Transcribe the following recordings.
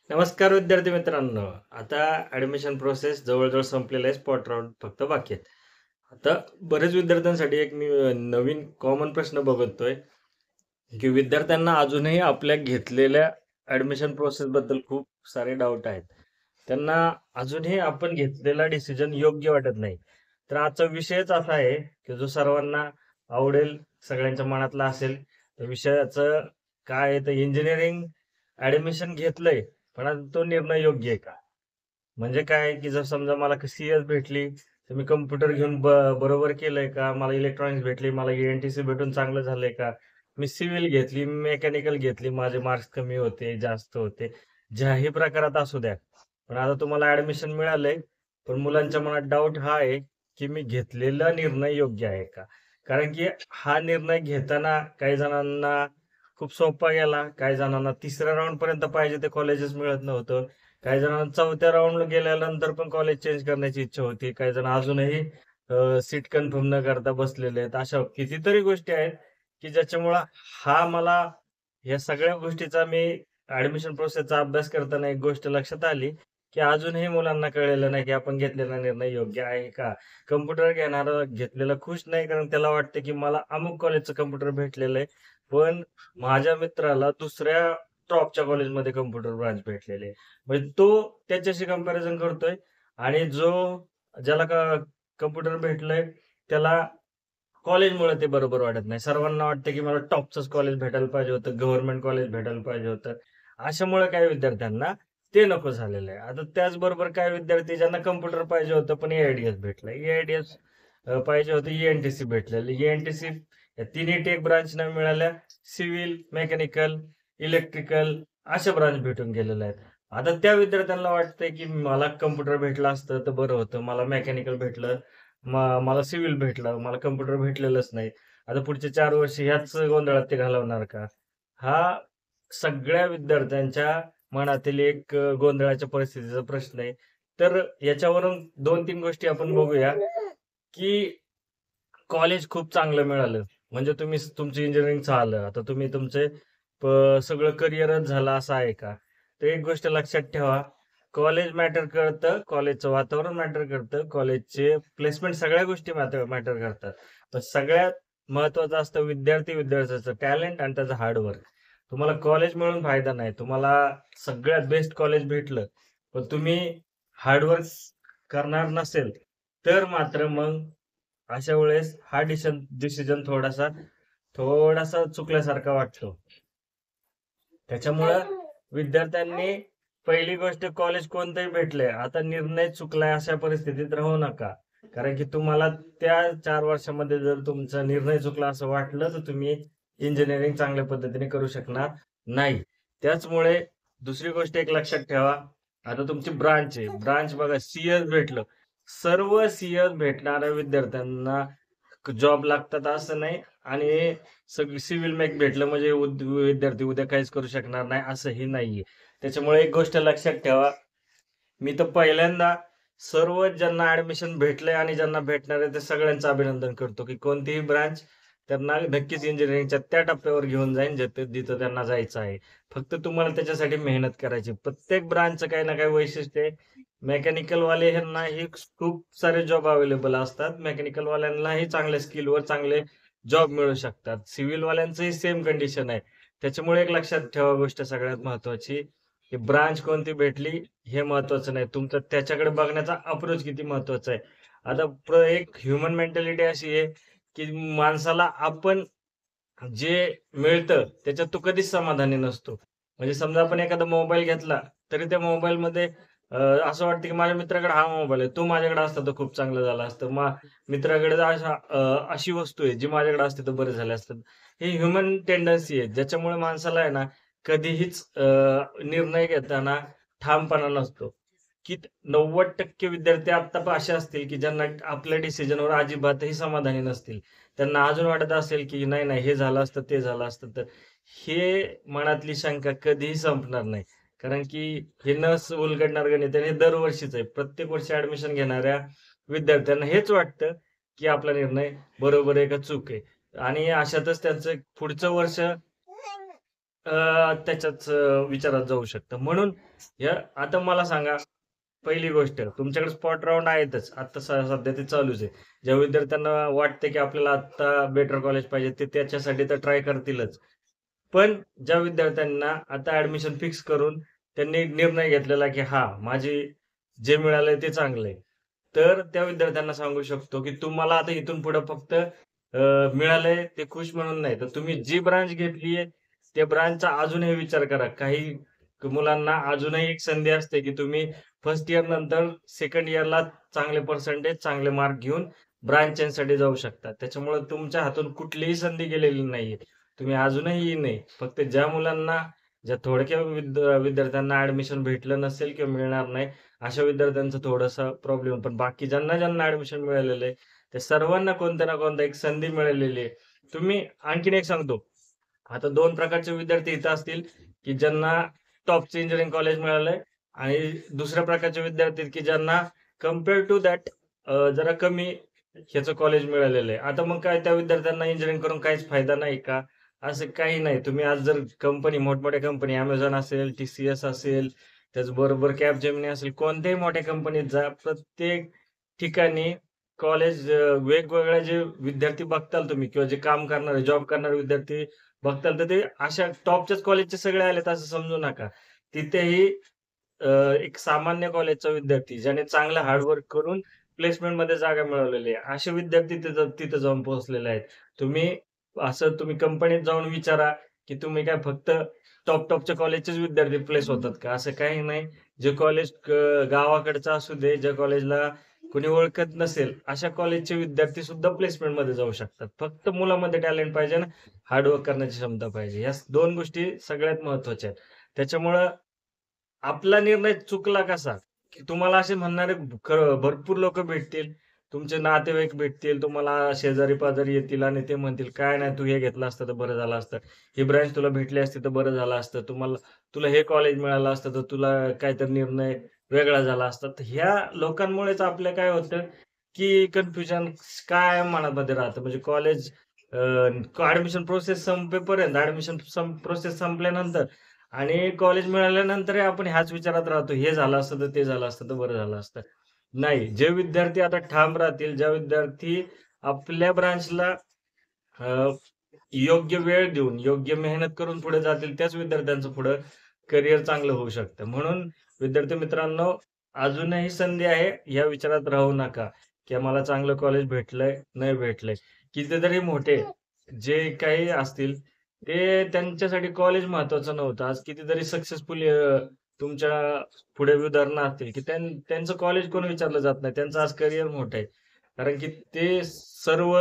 नमस्कार विद्यार्थी मित्रांनो. आता ॲडमिशन प्रोसेस जवळ-जवळ संपलेलं आहे. स्पॉट राउंड फक्त बाकी आहेत. आता बरेच विद्यार्थ्यांसाठी एक मी नवीन कॉमन प्रश्न बघतोय, की विद्यार्थ्यांना अजूनही आपल्या घेतलेल्या ॲडमिशन प्रोसेसबद्दल खूप सारे डाउट आहेत. त्यांना अजूनही आपण घेतलेला डिसिजन योग्य वाटत नाही. तर आजचा विषयच असा आहे, की जो सर्वांना आवडेल, सगळ्यांच्या मनातला असेल. त्या विषयाचं काय आहे तर इंजिनिअरिंग ॲडमिशन घेतलंय, पण आता तो निर्णय योग्य आहे का? म्हणजे काय, की जर समजा मला सी-एस भेटली, तर मी कॉम्प्युटर घेऊन बरोबर केलंय का? मला इलेक्ट्रॉनिक्स भेटली, मला एन-टी-सी भेटून चांगलं झालंय का? मी सिव्हिल घेतली, मेकॅनिकल घेतली, माझे मार्क्स कमी होते, जास्त होते. ज्याही प्रकारात असू द्या. पण आता तुम्हाला ॲडमिशन मिळालंय, पण मुलांच्या मनात डाऊट हा आहे, की मी घेतलेला निर्णय योग्य आहे का? कारण की हा निर्णय घेताना काही जणांना खूप सोपा गेला, काही जणांना तिसऱ्या राउंडपर्यंत पाहिजे ते कॉलेजेस मिळत नव्हतं. काही जणांना चौथ्या राउंडला गेल्यानंतर पण कॉलेज चेंज करण्याची इच्छा होती. काही जण अजूनही सीट कन्फर्म न करता बसलेले आहेत. अशा कितीतरी गोष्टी आहेत, की ज्याच्यामुळं हा मला या सगळ्या गोष्टीचा मी ॲडमिशन प्रोसेसचा अभ्यास करताना एक गोष्ट लक्षात आली, की अजूनही मुलांना कळलेलं नाही, की आपण घेतलेला निर्णय योग्य आहे का? कॉम्प्युटर घेणारा घेतलेला खुश नाही, कारण त्याला वाटतं, की मला अमुक कॉलेजचं कॉम्प्युटर भेटलेलं आहे. पण माझ्या मित्राला दुसऱ्या टॉपच्या कॉलेजमध्ये कॉम्प्युटर ब्रांच भेटलेली आहे. म्हणजे तो त्याच्याशी कंपॅरिझन करतोय आणि ज्याला कॉम्प्युटर भेटलंय त्याला कॉलेजमुळे ते बरोबर वाटत नाही. सर्वांना वाटतं, की मला टॉपचंच कॉलेज भेटायला पाहिजे होतं, गव्हर्नमेंट कॉलेज भेटायला पाहिजे होतं. अशामुळे काही विद्यार्थ्यांना ते नको झालेलं आहे. आता त्याचबरोबर काही विद्यार्थी ज्यांना कॉम्प्युटर पाहिजे होतं, पण ए-आय-डी-एस भेटलं. ए-आय-डी-एस पाहिजे होतं, ई-एन-टी-सी भेटलेलं. ई-एन-टी-सी या तिन्ही टेक ब्रांच न मिळाल्या, सिव्हिल, मेकॅनिकल, इलेक्ट्रिकल अशा ब्रांच भेटून गेलेल्या आहेत. आता त्या विद्यार्थ्यांना वाटतंय, की मला कॉम्प्युटर भेटलं असतं तर बरं होतं. मला मेकॅनिकल भेटलं, मला सिव्हिल भेटलं, मला कॉम्प्युटर भेटलेलंच नाही. आता पुढचे 4 वर्ष ह्याच गोंधळात ते घालवणार का? हा सगळ्या विद्यार्थ्यांच्या मनातील एक गोंधळाच्या परिस्थितीचा प्रश्न आहे. तर याच्यावरून 2-3 गोष्टी आपण बघूया, की कॉलेज खूप चांगलं मिळालं. म्हणजे तुमचं इंजिनिअरिंग झालं. आता तुम्ही तुमचे सगळं करिअरच झालं असं आहे का? तर एक गोष्ट लक्षात ठेवा, कॉलेज मॅटर करतं, कॉलेजचं वातावरण मॅटर करतं, कॉलेजचे प्लेसमेंट सगळ्या गोष्टी मॅटर करतात. पण सगळ्यात महत्त्वाचं असतं विद्यार्थ्याचं टॅलेंट आणि त्याचं हार्डवर्क. तुम्हाला कॉलेज मिळून फायदा नाही. तुम्हाला सगळ्यात बेस्ट कॉलेज भेटलं, पण तुम्ही हार्डवर्क करणार नसेल, तर मात्र मग अशा वेळेस हा डिसिजन थोडासा चुकल्यासारखा वाटतो. त्याच्यामुळं विद्यार्थ्यांनी पहिली गोष्ट कॉलेज कोणतंही भेटलंय, आता निर्णय चुकलाय अशा परिस्थितीत राहू नका. कारण की तुम्हाला त्या 4 वर्षामध्ये जर तुमचा निर्णय चुकला असं वाटलं, तर तुम्ही इंजिनिअरिंग चांगल्या पद्धतीने करू शकणार नाही. त्याचमुळे दुसरी गोष्ट एक लक्षात ठेवा, आता तुमची ब्रांच आहे. ब्रांच बघा सी भेटलं. सर्व भेटणाऱ्या विद्यार्थ्यांना जॉब लागतात असं नाही आणि सगळी सिव्हिल मेक भेटलं म्हणजे विद्यार्थी उद्या काहीच करू शकणार नाही असंही नाहीये. त्याच्यामुळे एक गोष्ट लक्षात ठेवा, मी तर पहिल्यांदा सर्व ज्यांना ॲडमिशन भेटलंय आणि ज्यांना भेटणार आहे, ते सगळ्यांचं अभिनंदन करतो, की कोणतीही ब्रांच त्यांना नक्कीच इंजिनिअरिंगच्या त्या टप्प्यावर घेऊन जाईन जिथं त्यांना जायचं आहे. फक्त तुम्हाला त्याच्यासाठी मेहनत करायची. प्रत्येक ब्रांचचं काही ना काही वैशिष्ट्य आहे. मेकॅनिकलवाले ह्यांनाही खूप सारे जॉब अवेलेबल असतात. मेकॅनिकलवाल्यांनाही चांगल्या स्किलवर चांगले जॉब मिळू शकतात. सिव्हिलवाल्यांचंही सेम कंडिशन आहे. त्याच्यामुळे एक लक्षात ठेवा गोष्ट सगळ्यात महत्त्वाची, की ब्रांच कोणती भेटली हे महत्वाचं नाही. तुमचं त्याच्याकडे बघण्याचा अप्रोच किती महत्वाचा आहे. आता एक ह्युमन मेंटॅलिटी अशी आहे, की माणसाला आपण जे मिळतं त्याच्यात तो कधीच समाधानी नसतो. म्हणजे समजा आपण एखादा मोबाईल घेतला, तरी त्या मोबाईलमध्ये असं वाटतं, की माझ्या मित्राकडे हा मोबाईल आहे. तो माझ्याकडे असता तर खूप चांगलं झालं असतं. मित्राकडे अशी वस्तू आहे, जी माझ्याकडे असते तर बरं झालं असतं. ही ह्युमन टेंडन्सी आहे, ज्याच्यामुळे माणसाला आहे ना, कधीहीच निर्णय घेताना ठामपणा नसतो. की 90% विद्यार्थी आत्ता पण असे असतील, की ज्यांना आपल्या डिसिजनवर अजिबातही समाधानी नसतील. त्यांना अजून वाटत असेल, की नाही, नाही हे झालं असतं, ते झालं असतं तर. हे मनातली शंका कधीही संपणार नाही. कारण की हे उलगडणार गणित आहे. हे दरवर्षीच आहे. प्रत्येक वर्षी ॲडमिशन घेणाऱ्या विद्यार्थ्यांना हेच वाटतं, की आपला निर्णय बरोबर आहे का चूक आहे. आणि अशातच त्यांचं पुढचं वर्ष त्याच्याच विचारात जाऊ शकतं. म्हणून आता मला सांगा, पहिली गोष्ट तुमच्याकडे स्पॉट राउंड आहेतच. आता सध्या ते चालूच आहे. ज्या विद्यार्थ्यांना वाटते, की आपल्याला आत्ता बेटर कॉलेज पाहिजे, ते त्याच्यासाठी तर ट्राय करतीलच. पण ज्या विद्यार्थ्यांना आता ॲडमिशन फिक्स करून त्यांनी निर्णय घेतलेला, की हां, जे मिळालंय ते चांगलं आहे. तर त्या विद्यार्थ्यांना सांगू शकतो, की तुम्हाला आता इथून पुढे फक्त मिळालंय ते खुश म्हणून नाही, तर तुम्ही जी ब्रांच घेतलीये, त्या ब्रांचचा अजूनही विचार करा. काही मुलांना अजूनही एक संधी असते, की तुम्ही फर्स्ट इयर नंतर सेकंड इयरला चांगले पर्सेंटेज, चांगले मार्क घेऊन ब्रांच चेंजसाठी जाऊ शकता. त्याच्यामुळे तुमच्या हातून कुठलीही संधी गेलेली नाहीये. तुम्ही अजूनही नाही. फक्त ज्या थोडक्या विद्यार्थ्यांना ॲडमिशन भेटलं नसेल किंवा मिळणार नाही, अशा विद्यार्थ्यांचं थोडासा प्रॉब्लेम. पण बाकी ज्यांना ॲडमिशन मिळालेलं आहे, त्या सर्वांना कोणत्या ना कोणत्या एक संधी मिळालेली आहे. तुम्ही आणखीन एक सांगतो. आता 2 प्रकारचे विद्यार्थी इथं असतील, की ज्यांना टॉपचं इंजिनिअरिंग कॉलेज मिळालंय आणि दुसऱ्या प्रकारचे विद्यार्थी आहेत, की ज्यांना कंपेअर टू दॅट जरा कमी ह्याचं कॉलेज मिळालेलं आहे. आता मग काय त्या विद्यार्थ्यांना इंजिनिअरिंग करून काहीच फायदा नाही का? असं काही नाही. तुम्ही आज जर मोठमोठ्या कंपनी Amazon असेल, TCS असेल, त्याचबरोबर Capgemini असेल, कोणत्याही मोठ्या कंपनीत जा. प्रत्येक ठिकाणी वेगवेगळे जे विद्यार्थी बघताल तुम्ही किंवा जे काम करणारे, जॉब करणारे विद्यार्थी बघताल, तर ते अशा टॉपच्याच कॉलेजचे सगळे आलेत असं समजू नका. तिथेही अ, एक सामान्य कॉलेजचा विद्यार्थी ज्याने चांगलं हार्ड करून प्लेसमेंटमध्ये जागा मिळवलेली आहे. असे विद्यार्थी तिथं तिथं जाऊन पोहोचलेले आहेत. तुम्ही कंपनीत जाऊन विचारा, की तुम्ही काय फक्त टॉपच्या कॉलेजचेच विद्यार्थी प्लेस होतात का? असं काही नाही. जे कॉलेज गावाकडचं असू दे, ज्या कॉलेजला कोणी ओळखत नसेल, अशा कॉलेजचे विद्यार्थी सुद्धा प्लेसमेंटमध्ये जाऊ शकतात. फक्त मुलामध्ये टॅलेंट पाहिजे ना, करण्याची क्षमता पाहिजे. या 2 गोष्टी सगळ्यात महत्त्वाच्या आहेत. त्याच्यामुळं आपला निर्णय चुकला कसा? की तुम्हाला असे म्हणणारे भरपूर लोकं भेटतील. तुमचे नातेवाईक भेटतील. तुम्हाला शेजारी-पाजारी येतील आणि ते म्हणतील, "काय नाही, तू हे घेतलं असतं तर बरं झालं असतं. ही ब्रांच तुला भेटली असती तर बरं झालं असतं. तुला हे कॉलेज मिळालं असतं तर तुला काहीतरी निर्णय वेगळा झाला असता." तर ह्या लोकांमुळेच आपलं काय होतं, की कन्फ्युजन कायम मनामध्ये राहतं. म्हणजे ॲडमिशन प्रोसेस संपेपर्यंत प्रोसेस संपल्यानंतर आणि कॉलेज मिळाल्यानंतरही आपण ह्याच विचारात राहतो, हे झालं असतं तर ते झालं असतं तर बरं झालं असतं. नाही, जे विद्यार्थी आता ठाम राहतील, ज्या विद्यार्थी आपल्या ब्रांचला अ, योग्य वेळ देऊन, योग्य मेहनत करून पुढे जातील, त्याच विद्यार्थ्यांचं पुढं करिअर चांगलं होऊ शकतं. म्हणून विद्यार्थी मित्रांनो, अजूनही संधी आहे. या विचारात राहू नका, की मला चांगलं कॉलेज भेटलंय, नाही भेटलंय. कितीतरी मोठे जे काही असतील, ते त्यांच्यासाठी कॉलेज महत्त्वाचं नव्हतं. आज कितीतरी सक्सेसफुल तुमच्या पुढे उदाहरणं असतील, की त्यांचं कॉलेज कोण विचारलं जात नाही. त्यांचं आज करिअर मोठं आहे. कारण की ते सर्व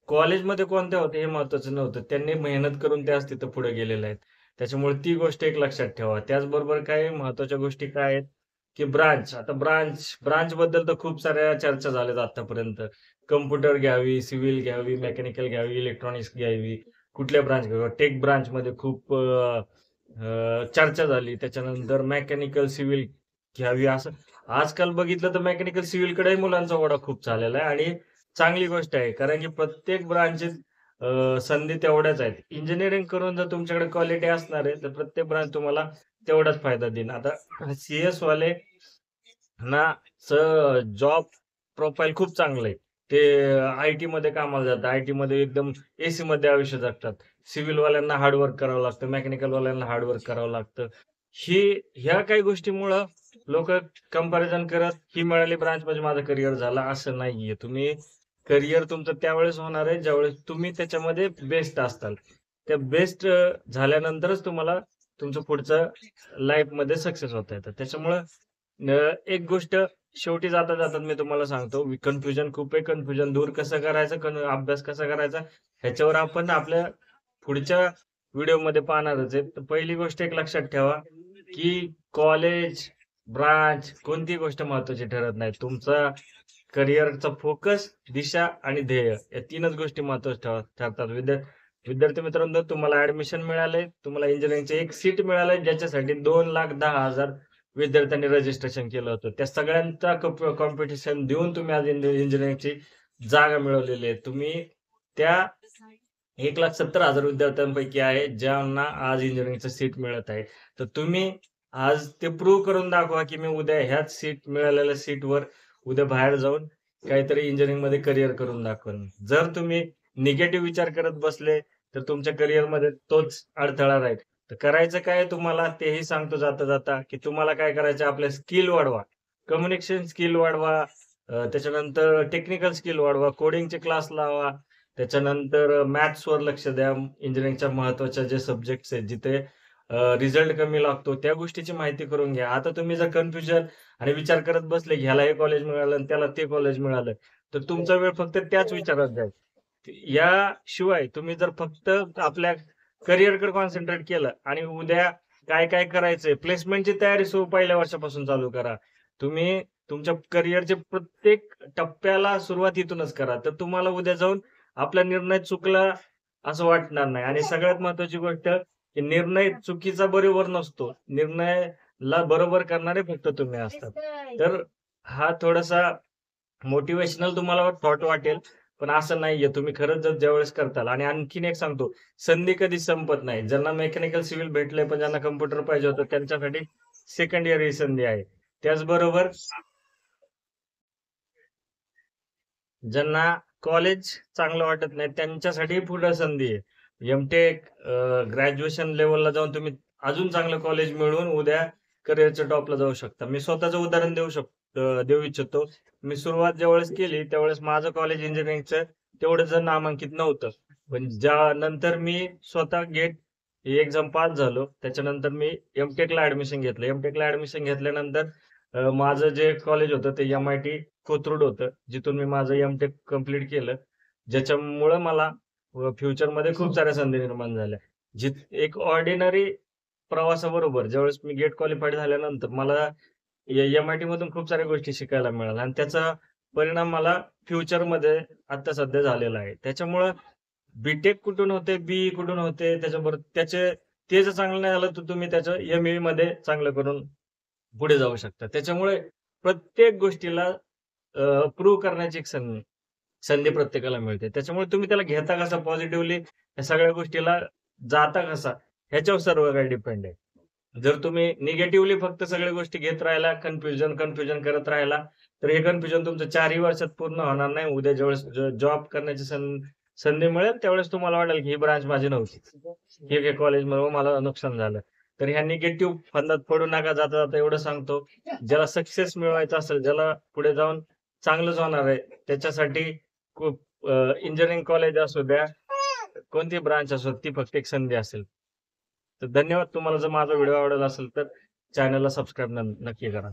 कॉलेजमध्ये कोणत्या होत्या हे महत्त्वाचं नव्हतं. त्यांनी मेहनत करून ते आज तिथं पुढे गेलेले आहेत. त्याच्यामुळे ती गोष्ट एक लक्षात ठेवा. त्याचबरोबर काय महत्त्वाच्या गोष्टी काय आहेत, की आता ब्रांचबद्दल तर खूप साऱ्या चर्चा झाल्यात आत्तापर्यंत. कॉम्प्युटर घ्यावी, सिव्हिल घ्यावी, मेकॅनिकल घ्यावी, इलेक्ट्रॉनिक्स घ्यावी, कुठल्या ब्रांच घ्यावी. टेक ब्रांचमध्ये खूप चर्चा झाली. त्याच्यानंतर मेकॅनिकल, सिव्हिल घ्यावी असं. आजकाल बघितलं तर मेकॅनिकल, सिव्हिलकडेही मुलांचा ओढा खूप झालेला आहे आणि चांगली गोष्ट आहे. कारण की प्रत्येक ब्रांचेत संधी तेवढ्याच आहेत. इंजिनिअरिंग करून जर तुमच्याकडे क्वालिटी असणार आहे, तर प्रत्येक ब्रांच तुम्हाला तेवढाच फायदा देईल. आता सीएस वाले ना जॉब प्रोफाईल खूप चांगलं आहे. ते आय-टीमध्ये कामाला जातात. आय-टीमध्ये एकदम एसीमध्ये आयुष्य जगतात. सिव्हिलवाल्यांना हार्ड करावं लागतं. मेकॅनिकलवाल्यांना हार्ड करावं लागतं. ही ह्या काही गोष्टीमुळं लोकं कंपॅरिझन करत, ही मिळाली ब्रांच म्हणजे माझं करिअर झालं, असं नाहीये. करिअर तुमचं त्यावेळेस होणार आहे, ज्यावेळेस तुम्ही त्याच्यामध्ये बेस्ट असताल. त्या बेस्ट झाल्यानंतरच तुम्हाला तुमचं पुढचं लाईफमध्ये सक्सेस होता येतं. त्याच्यामुळं एक गोष्ट शेवटी जाता-जाता मी तुम्हाला सांगतो, कन्फ्युजन खूप आहे. कन्फ्युजन दूर कसं करायचं, अभ्यास कसा करायचा, ह्याच्यावर आपण आपल्या पुढच्या व्हिडिओमध्ये पाहणारच आहे. तर पहिली गोष्ट एक लक्षात ठेवा, की कॉलेज, ब्रांच कोणतीही गोष्ट महत्त्वाची ठरत नाही. तुमचा करिअरचा फोकस, दिशा आणि ध्येय या 3च गोष्टी महत्त्वाच्या ठरतात. विद्यार्थी मित्रांनो, तुम्हाला ॲडमिशन मिळालंय, तुम्हाला इंजिनिअरिंगची एक सीट मिळालंय, ज्याच्यासाठी 2,10,000 विद्यार्थ्यांनी रजिस्ट्रेशन केलं होतं. त्या सगळ्यांचा कॉम्पिटिशन देऊन तुम्ही आज इंजिनिअरिंगची जागा मिळवलेली आहे. तुम्ही त्या 1,70,000 विद्यार्थ्यांपैकी आहे ज्यांना आज इंजिनिअरिंगचं सीट मिळत आहे. तर तुम्ही आज ते प्रूव्ह करून दाखवा, की मी उद्या ह्याच सीट मिळालेल्या सीटवर उद्या बाहेर जाऊन काहीतरी इंजिनिअरिंगमध्ये करियर करून दाखवेन. जर तुम्ही निगेटिव्ह विचार करत बसले, तर तुमच्या करियरमध्ये तोच अडथळा राहील. तर करायचं काय तुम्हाला तेही सांगतो जाता-जाता, की तुम्हाला काय करायचं आपले स्किल वाढवा. कम्युनिकेशन स्किल वाढवा, त्याच्यानंतर टेक्निकल स्किल वाढवा, कोडिंगचे क्लास लावा. त्याच्यानंतर मॅथ्सवर लक्ष द्या. इंजिनिअरिंगच्या महत्त्वाच्या जे सब्जेक्ट्स आहेत, जिथे रिझल्ट कमी लागतो, त्या गोष्टीची माहिती करून घ्या. आता तुम्ही जर कन्फ्युजन आणि विचार करत बसले, की ह्याला हे कॉलेज मिळालं आणि त्याला ते कॉलेज मिळालं, तर तुमचा वेळ फक्त त्याच विचारात जाईल. याशिवाय तुम्ही जर फक्त आपल्या करिअरकडे कॉन्सन्ट्रेट केलं आणि उद्या काय-काय करायचंय, प्लेसमेंटची तयारी पहिल्या वर्षापासून चालू करा. तुम्ही तुमच्या करिअरच्या प्रत्येक टप्प्याला सुरुवात इथूनच करा. तर तुम्हाला उद्या जाऊन आपला निर्णय चुकला असं वाटणार नाही आणि सगळ्यात महत्त्वाची गोष्ट, की निर्णय चुकीचा बरोबर नसतो. निर्णयाला बरोबर करणारे फक्त तुम्ही असतात. तर हा थोडासा मोटिव्हेशनल तुम्हाला थॉट वाटेल, पण असं नाहीये. तुम्ही खरंच जर ज्यावेळेस करताल आणि आणखीन एक सांगतो, संधी कधीच संपत नाही. ज्यांना मेकॅनिकल सिव्हिल भेटलंय, पण ज्यांना कॉम्प्युटर पाहिजे होतं, त्यांच्यासाठी सेकंड इयर ही संधी आहे. त्याचबरोबर ज्यांना कॉलेज चांगलं वाटत नाही, त्यांच्यासाठी पुढे संधी आहे. एम-टेक ग्रॅज्युएशन लेव्हलला जाऊन तुम्ही अजून चांगलं कॉलेज मिळवून उद्या करिअरच्या टॉपला जाऊ शकता. मी स्वतःचं उदाहरण देऊ इच्छितो. मी सुरुवात ज्यावेळेस केली, त्यावेळेस माझं कॉलेज इंजिनिअरिंगचं तेवढं जर नामांकित नव्हतं. पण ज्यानंतर मी स्वतः गेट ही एक्झाम पास झालो. त्याच्यानंतर मी एम-टेकला ॲडमिशन घेतलं. एम-टेकला ॲडमिशन घेतल्यानंतर माझं जे कॉलेज होतं ते एम-आय-टी कोथरूड होतं. जिथून मी माझं एम-टेक कंप्लीट केलं. ज्याच्यामुळं मला फ्युचरमध्ये खूप साऱ्या संधी निर्माण झाल्या. एक ऑर्डिनरी प्रवासाबरोबर ज्यावेळेस मी गेट क्वालिफाईड झाल्यानंतर मला एम-आय-टी मधून खूप साऱ्या गोष्टी शिकायला मिळाल्या आणि त्याचा परिणाम मला फ्युचरमध्ये आता सध्या झालेला आहे. त्याच्यामुळं बी-टेक कुठून होते, बी कुठून होते, त्याच्याबरोबर ते जर चांगलं नाही झालं, तर तुम्ही त्याचं एम-ई मध्ये चांगलं करून पुढे जाऊ शकता. त्याच्यामुळे प्रत्येक गोष्टीला प्रूव्ह करण्याची एक संधी प्रत्येकाला मिळते. त्याच्यामुळे तुम्ही त्याला घेता कसा पॉझिटिव्हली, या सगळ्या गोष्टीला जाता कसा, ह्याच्यावर सर्व काही डिपेंड आहे. जर तुम्ही निगेटिव्हली फक्त सगळ्या गोष्टी घेत राहिला, कन्फ्युजन करत राहिला, तर हे कन्फ्युजन तुमचं 4ही वर्षात पूर्ण होणार नाही. उद्या ज्यावेळेस जॉब करण्याची संधी मिळेल, त्यावेळेस तुम्हाला वाटेल, की ही ब्रांच माझी नव्हती. हे कॉलेजमुळे मला नुकसान झालं. तर ह्या निगेटिव्ह फंदात पडू नका. जाता-जाता एवढं सांगतो, ज्याला सक्सेस मिळवायचा असेल, ज्याला पुढे जाऊन चांगलंच होणार आहे, त्याच्यासाठी खूप इंजिनिअरिंग कॉलेज असू द्या, कोणती ब्रांच असो, ती फक्त एक संधी असेल. तर धन्यवाद. तुम्हाला जर माझा व्हिडिओ आवडला असेल, तर चॅनलला सबस्क्राईब नक्की करा.